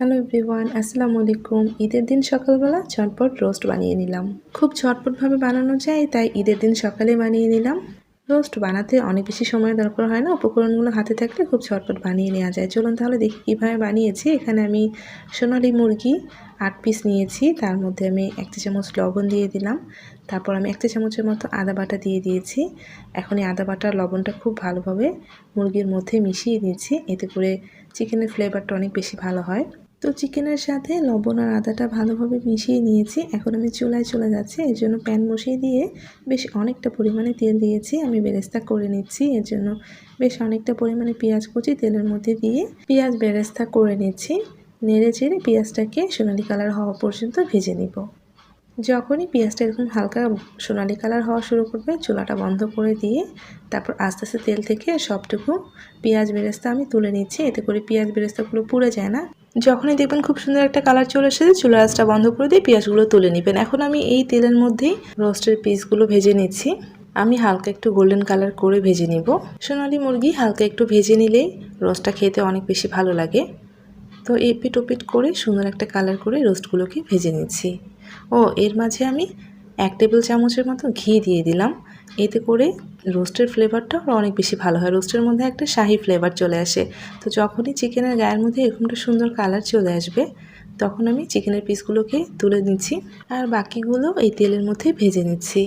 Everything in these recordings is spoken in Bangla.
হ্যালো এভরিওয়ান, আসসালামু আলাইকুম। ঈদের দিন সকালবেলা ঝটপট রোস্ট বানিয়ে নিলাম। খুব ঝটপটভাবে বানানো যায়, তাই ঈদের দিন সকালে বানিয়ে নিলাম। রোস্ট বানাতে অনেক বেশি সময় দরকার হয় না, উপকরণগুলো হাতে থাকলে খুব ঝটপট বানিয়ে নেওয়া যায়। চলুন তাহলে দেখি কীভাবে বানিয়েছি। এখানে আমি সোনালী মুরগি 8 পিস নিয়েছি, তার মধ্যে আমি 1 চা চামচ লবণ দিয়ে দিলাম। তারপর আমি 1 চা চামচের মতো আদা বাটা দিয়ে দিয়েছি। এখন এই আদা বাটার লবণটা খুব ভালোভাবে মুরগির মধ্যে মিশিয়ে নিচ্ছি, এতে করে চিকেনের ফ্লেভারটা অনেক বেশি ভালো হয়। তো চিকেনের সাথে লবণ আর আদাটা ভালোভাবে মিশিয়ে নিয়েছি। এখন আমি চুলায় চলে যাচ্ছি। এর জন্য প্যান বসিয়ে দিয়ে বেশ অনেকটা পরিমাণে তেল দিয়েছি। আমি বেরেস্তা করে নিচ্ছি। এর জন্য বেশ অনেকটা পরিমাণে পেঁয়াজ কুচি তেলের মধ্যে দিয়ে পেঁয়াজ বেরেস্তা করে নিচ্ছি। নেড়ে চেড়ে পেঁয়াজটাকে সোনালি কালার হওয়া পর্যন্ত ভেজে নিব। যখনই পেঁয়াজটা এরকম হালকা সোনালি কালার হওয়া শুরু করবে, চুলাটা বন্ধ করে দিয়ে তারপর আস্তে আস্তে তেল থেকে সবটুকু পেঁয়াজ বেরেস্তা আমি তুলে নিচ্ছি, এতে করে পেঁয়াজ বেরেস্তাগুলো পুড়ে যায় না। যখনই দেখবেন খুব সুন্দর একটা কালার চলে এসেছে, চুলার আঁচটা বন্ধ করে দিয়ে পেঁয়াজগুলো তুলে নেবেন। এখন আমি এই তেলের মধ্যেই রোস্টের পিসগুলো ভেজে নিচ্ছি। আমি হালকা একটু গোল্ডেন কালার করে ভেজে নিব। সোনালি মুরগি হালকা একটু ভেজে নিলেই রোস্টটা খেতে অনেক বেশি ভালো লাগে। তো এপিট ওপিট করে সুন্দর একটা কালার করে রোস্টগুলোকে ভেজে নিচ্ছি। এর মাঝে আমি 1 টেবিল চামচের মতো ঘি দিয়ে দিলাম। এতে করে রোস্টের ফ্লেভারটা অনেক বেশি ভালো হয়। রোস্টের মধ্যে একটা শাহি ফ্লেভার চলে আসে। তো যখনই চিকেনের গায়ের মধ্যে এরকম একটা সুন্দর কালার চলে আসবে, তখন আমি চিকেনের পিসগুলোকে তুলে নিচ্ছি আর বাকিগুলো এই তেলের মধ্যে ভেজে নিচ্ছি।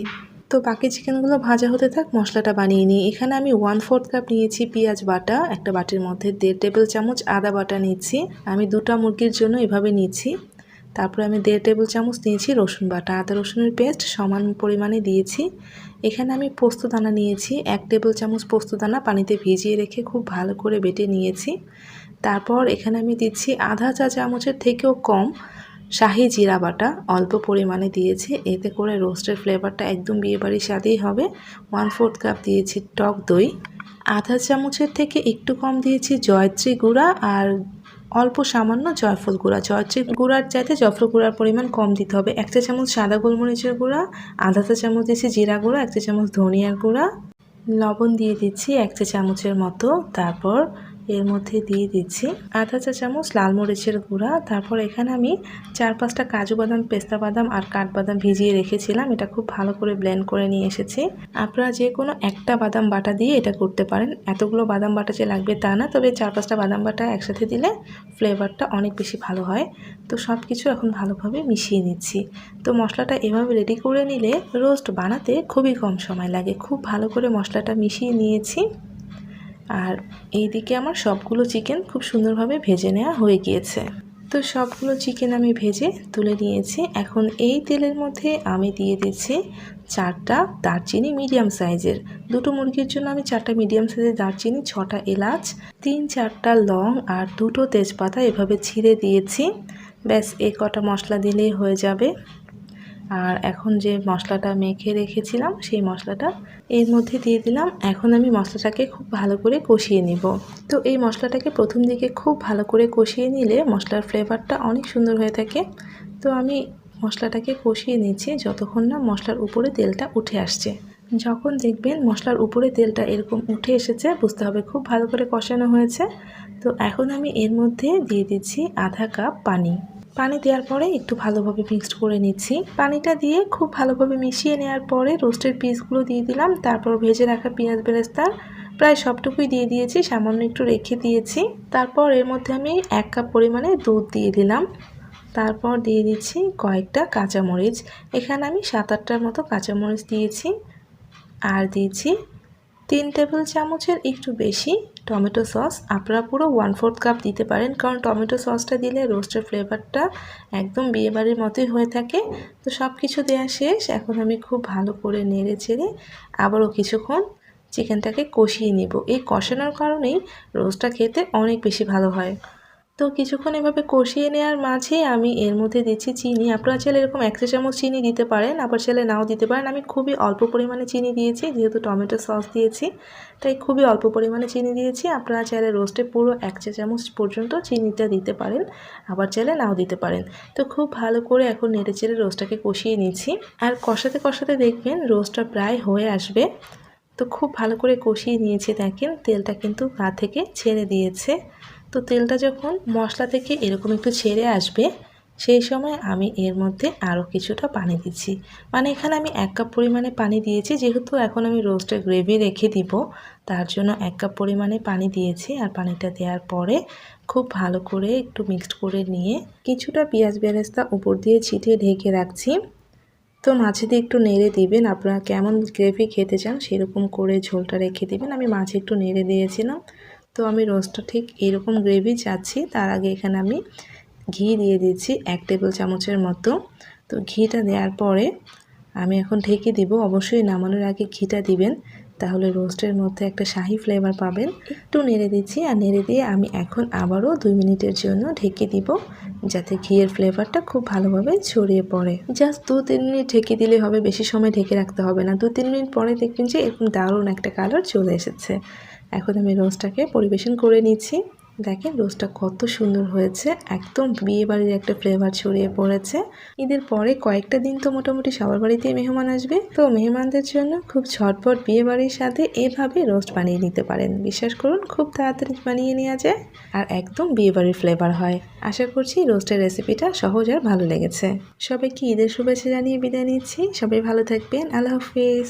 তো বাকি চিকেনগুলো ভাজা হতে থাক, মশলাটা বানিয়ে নিই। এখানে আমি 1/4 কাপ নিয়েছি পেঁয়াজ বাটা। একটা বাটির মধ্যে 1.5 টেবিল চামচ আদা বাটা নিচ্ছি। আমি 2টা মুরগির জন্য এভাবে নিচ্ছি। তারপরে আমি 1.5 টেবিল চামচ নিয়েছি রসুন বাটা। আদা রসুনের পেস্ট সমান পরিমাণে দিয়েছি। এখানে আমি পোস্তদানা নিয়েছি 1 টেবিল চামচ পোস্তদানা পানিতে ভিজিয়ে রেখে খুব ভালো করে বেটে নিয়েছি। তারপর এখানে আমি দিচ্ছি আধা চা চামচের থেকেও কম শাহি জিরা বাটা অল্প পরিমাণে দিয়েছি, এতে করে রোস্টের ফ্লেভারটা একদম বিয়েবাড়ির স্বাদেই হবে। 1/4 কাপ দিয়েছি টক দই। আধা চামচের থেকে একটু কম দিয়েছি জয়ত্রী গুঁড়া আর অল্প সামান্য জয়ফল গুঁড়া। জয়ত্রী গুঁড়ার চাইতে জয়ফল গুঁড়ার পরিমাণ কম দিতে হবে। 1 চা চামচ সাদা গোলমরিচের গুঁড়া, আধা চা চামচ দিয়েছি জিরা গুঁড়া, 1 চা চামচ ধনিয়ার গুঁড়া, লবণ দিয়ে দিচ্ছি 1 চা চামচের মতো। তারপর এর মধ্যে দিয়ে দিচ্ছি আধা চা চামচ লাল মরিচের গুঁড়া। তারপর এখানে আমি 4-5টা কাজু বাদাম, পেস্তা বাদাম আর কাঠবাদাম ভিজিয়ে রেখেছিলাম। এটা খুব ভালো করে ব্লেন্ড করে নিয়ে এসেছি। আপনারা যে কোনো একটা বাদাম বাটা দিয়ে এটা করতে পারেন। এতগুলো বাদাম বাটা যে লাগবে তা না, তবে 4-5টা বাদাম বাটা একসাথে দিলে ফ্লেভারটা অনেক বেশি ভালো হয়। তো সব কিছু এখন ভালোভাবে মিশিয়ে নিচ্ছি। তো মশলাটা এভাবে রেডি করে নিলে রোস্ট বানাতে খুবই কম সময় লাগে। খুব ভালো করে মশলাটা মিশিয়ে নিয়েছি। আর এইদিকে আমার সবগুলো চিকেন খুব সুন্দরভাবে ভেজে নেওয়া হয়ে গিয়েছে। তো সবগুলো চিকেন আমি ভেজে তুলে নিয়েছি। এখন এই তেলের মধ্যে আমি দিয়ে দিচ্ছি 4টা দারচিনি মিডিয়াম সাইজের। 2টো মুরগির জন্য আমি 4টা মিডিয়াম সাইজের দারচিনি, 6টা এলাচ, 3-4টা লং আর 2টো তেজপাতা এভাবে ছিঁড়ে দিয়েছি। ব্যাস এই কটা মশলা দিলেই হয়ে যাবে। আর এখন যে মশলাটা মেখে রেখেছিলাম সেই মশলাটা এর মধ্যে দিয়ে দিলাম। এখন আমি মশলাটাকে খুব ভালো করে কষিয়ে নিব। তো এই মশলাটাকে প্রথম দিকে খুব ভালো করে কষিয়ে নিলে মশলার ফ্লেভারটা অনেক সুন্দর হয়ে থাকে। তো আমি মশলাটাকে কষিয়ে নিচ্ছি যতক্ষণ না মশলার উপরে তেলটা উঠে আসছে। যখন দেখবেন মশলার উপরে তেলটা এরকম উঠে এসেছে, বুঝতে হবে খুব ভালো করে কষানো হয়েছে। তো এখন আমি এর মধ্যে দিয়ে দিচ্ছি আধা কাপ পানি। পানি দেওয়ার পরে একটু ভালোভাবে মিক্সড করে নিচ্ছি। পানিটা দিয়ে খুব ভালোভাবে মিশিয়ে নেওয়ার পরে রোস্টের পিসগুলো দিয়ে দিলাম। তারপর ভেজে রাখা পেঁয়াজ বেরেস্তা প্রায় সবটুকুই দিয়ে দিয়েছি, সামান্য একটু রেখে দিয়েছি। তারপর এর মধ্যে আমি 1 কাপ পরিমাণে দুধ দিয়ে দিলাম। তারপর দিয়ে দিচ্ছি কয়েকটা কাঁচামরিচ। এখানে আমি 7-8টার মতো কাঁচামরিচ দিয়েছি। আর দিয়েছি 3 টেবিল চামচের একটু বেশি টমেটো সস। আপনারা পুরো 1/4 কাপ দিতে পারেন, কারণ টমেটো সসটা দিলে রোস্টের ফ্লেভারটা একদম বিয়েবাড়ির মতোই হয়ে থাকে। তো সব কিছু দেওয়া শেষ। এখন আমি খুব ভালো করে নেড়ে চেড়ে আবারও কিছুক্ষণ চিকেনটাকে কষিয়ে নিব। এই কষানোর কারণেই রোস্টটা খেতে অনেক বেশি ভালো হয়। তো কিছুক্ষণ এভাবে কষিয়ে নেওয়ার মাঝে আমি এর মধ্যে দিচ্ছি চিনি। আপনারা চাইলে এরকম 1 চা চামচ চিনি দিতে পারেন, আবার চাইলে নাও দিতে পারেন। আমি খুবই অল্প পরিমাণে চিনি দিয়েছি, যেহেতু টমেটো সস দিয়েছি তাই খুবই অল্প পরিমাণে চিনি দিয়েছি। আপনারা চাইলে রোস্টে পুরো 1 চা চামচ পর্যন্ত চিনিটা দিতে পারেন, আবার চাইলে নাও দিতে পারেন। তো খুব ভালো করে এখন নেড়েচেড়ে রোস্টটাকে কষিয়ে নিচ্ছি। আর কষাতে কষাতে দেখবেন রোস্টটা প্রায় হয়ে আসবে। তো খুব ভালো করে কষিয়ে নিয়েছি, দেখেন তেলটা কিন্তু গা থেকে ছেড়ে দিয়েছে। তো তেলটা যখন মশলা থেকে এরকম একটু ছেড়ে আসবে সেই সময় আমি এর মধ্যে আরও কিছুটা পানি দিচ্ছি। মানে এখানে আমি 1 কাপ পরিমাণে পানি দিয়েছি, যেহেতু এখন আমি রোস্টের গ্রেভি রেখে দিব তার জন্য 1 কাপ পরিমাণে পানি দিয়েছি। আর পানিটা দেওয়ার পরে খুব ভালো করে একটু মিক্সড করে নিয়ে কিছুটা পেঁয়াজ বেরেস্তা উপর দিয়ে ছিটিয়ে ঢেকে রাখছি। তো মাঝে দিয়ে একটু নেড়ে দিবেন, আপনারা কেমন গ্রেভি খেতে চান সেরকম করে ঝোলটা রেখে দিবেন। আমি মাঝে একটু নেড়ে দিয়েছিলাম। তো আমি রোস্টটা ঠিক এরকম গ্রেভি চাচ্ছি। তার আগে এখানে আমি ঘি দিয়ে দিচ্ছি 1 টেবিল চামচের মতো। তো ঘিটা দেওয়ার পরে আমি এখন ঢেকে দিব। অবশ্যই নামানোর আগে ঘিটা দিবেন, তাহলে রোস্টের মধ্যে একটা শাহি ফ্লেভার পাবেন। একটু নেড়ে দিচ্ছি, আর নেড়ে দিয়ে আমি এখন আবারও 2 মিনিটের জন্য ঢেকে দিব, যাতে ঘিয়ের ফ্লেভারটা খুব ভালোভাবে ছড়িয়ে পড়ে। জাস্ট 2-3 মিনিট ঢেকে দিলে হবে, বেশি সময় ঢেকে রাখতে হবে না। 2-3 মিনিট পরে দেখবেন যে এরকম দারুণ একটা কালার চলে এসেছে। এখন আমি রোস্টটাকে পরিবেশন করে নিচ্ছি। দেখেন রোস্টটা কত সুন্দর হয়েছে, একদম বিয়েবাড়ির একটা ফ্লেভার ছড়িয়ে পড়েছে। ঈদের পরে কয়েকটা দিন তো মোটামুটি সবার বাড়িতেই মেহমান আসবে। তো মেহমানদের জন্য খুব ঝটপট বিয়েবাড়ির সাথে এভাবে রোস্ট বানিয়ে নিতে পারেন। বিশ্বাস করুন খুব তাড়াতাড়ি বানিয়ে নেওয়া যায় আর একদম বিয়েবাড়ির ফ্লেভার হয়। আশা করছি রোস্টের রেসিপিটা সহজ আর ভালো লেগেছে। সবাইকে ঈদের শুভেচ্ছা জানিয়ে বিদায় নিচ্ছি। সবাই ভালো থাকবেন। আল্লাহ হাফিজ।